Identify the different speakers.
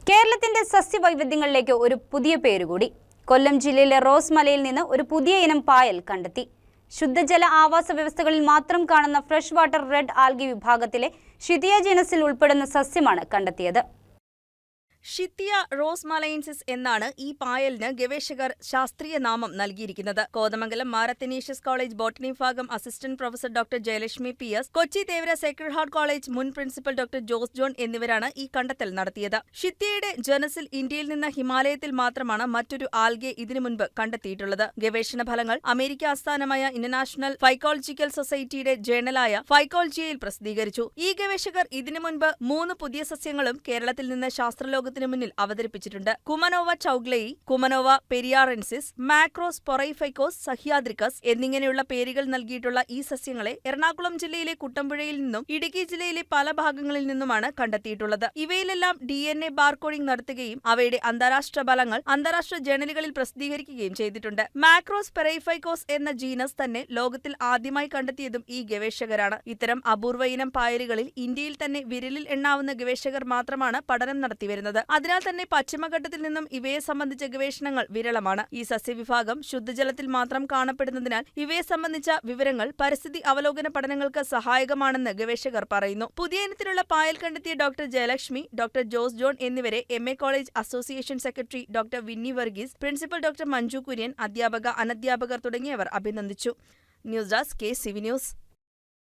Speaker 1: കേരളത്തിന്റെ സസ്യവൈവിധ്യങ്ങളിലേക്ക് ഒരു പുതിയ പേരുകൂടി. കൊല്ലം ജില്ലയിലെ റോസ് മലയിൽ നിന്ന് ഒരു പുതിയ ഇനം പായൽ കണ്ടെത്തി. ശുദ്ധജല ആവാസ വ്യവസ്ഥകളിൽ മാത്രം കാണുന്ന ഫ്രഷ് വാട്ടർ റെഡ് ആൽഗി വിഭാഗത്തിലെ ഷിതിയ ജീനസിൽ ഉൾപ്പെടുന്ന സസ്യമാണ് കണ്ടെത്തിയത്.
Speaker 2: ഷിത്തിയ റോസ്മലൈൻസിസ് എന്നാണ് ഈ പായലിന് ഗവേഷകർ ശാസ്ത്രീയ നാമം നൽകിയിരിക്കുന്നത്. കോതമംഗലം മാർ അത്തനേഷ്യസ് കോളേജ് ബോട്ടണി വിഭാഗം assistant professor doctor Jayalakshmi PS, Kochi Thevara Sacred heart college മുൻ പ്രിൻസിപ്പൽ ഡോക്ടർ ജോസ് ജോൺ എന്നിവരാണ് ഈ കണ്ടെത്തൽ നടത്തിയത്. ഷിത്തിയയുടെ ജനസിൽ ഇന്ത്യയിൽ നിന്ന് ഹിമാലയത്തിൽ മാത്രമാണ് മറ്റൊരു ആൽഗെ ഇതിനു മുൻപ് കണ്ടെത്തിയിട്ടുള്ളത്. ഗവേഷണ ഫലങ്ങൾ അമേരിക്ക ആസ്ഥാനമായ ഇന്റർനാഷണൽ ഫൈക്കോളജിക്കൽ സൊസൈറ്റിയുടെ ജേണലായ ഫൈക്കോളജിയയിൽ പ്രസിദ്ധീകരിച്ചു. ഈ ഗവേഷകർ ഇതിനു മുൻപ് 3 പുതിയ സസ്യങ്ങളും കേരളത്തിൽ നിന്ന് ശാസ്ത്രലോക മുന്നിൽ അവതരിപ്പിച്ചിട്ടുണ്ട്. കുമനോവ ചൗഗ്ലെയി, കുമനോവ പെരിയാറൻസിസ്, മാക്രോസ് പൊറൈഫൈക്കോസ് സഹ്യാദ്രിക്കസ് എന്നിങ്ങനെയുള്ള പേരുകൾ നൽകിയിട്ടുള്ള ഈ സസ്യങ്ങളെ എറണാകുളം ജില്ലയിലെ കുട്ടമ്പുഴയിൽ നിന്നും ഇടുക്കി ജില്ലയിലെ പല ഭാഗങ്ങളിൽ നിന്നുമാണ് കണ്ടെത്തിയിട്ടുള്ളത്. ഇവയിലെല്ലാം DNA ബാർകോഡിംഗ് നടത്തുകയും അവയുടെ അന്താരാഷ്ട്ര ഫലങ്ങൾ അന്താരാഷ്ട്ര ജേണലുകളിൽ പ്രസിദ്ധീകരിക്കുകയും ചെയ്തിട്ടുണ്ട്. മാക്രോസ് പെറൈഫൈക്കോസ് എന്ന ജീനസ് തന്നെ ലോകത്തിൽ ആദ്യമായി കണ്ടെത്തിയതും ഈ ഗവേഷകരാണ്. ഇത്തരം അപൂർവ ഇനം പായലുകളിൽ ഇന്ത്യയിൽ തന്നെ വിരലിൽ എണ്ണാവുന്ന ഗവേഷകർ മാത്രമാണ് പഠനം നടത്തിവരുന്നത്. അതിനാൽ തന്നെ പശ്ചിമഘട്ടത്തിൽ നിന്നും ഇവയെ സംബന്ധിച്ച ഗവേഷണങ്ങൾ വിരളമാണ്. ഈ സസ്യവിഭാഗം ശുദ്ധജലത്തിൽ മാത്രം കാണപ്പെടുന്നതിനാൽ ഇവയെ സംബന്ധിച്ച വിവരങ്ങൾ പരിസ്ഥിതി അവലോകന പഠനങ്ങൾക്ക് സഹായകമാണെന്ന് ഗവേഷകർ പറയുന്നു. പുതിയ ഇനത്തിലുള്ള പായൽ കണ്ടെത്തിയ doctor Jayalakshmi, doctor Jose John എന്നിവരെ MA college association secretary doctor Winnie Varghese, principal doctor Manju Kurian, അധ്യാപക അനധ്യാപകർ തുടങ്ങിയവർ അഭിനന്ദിച്ചു. News desk KCV news.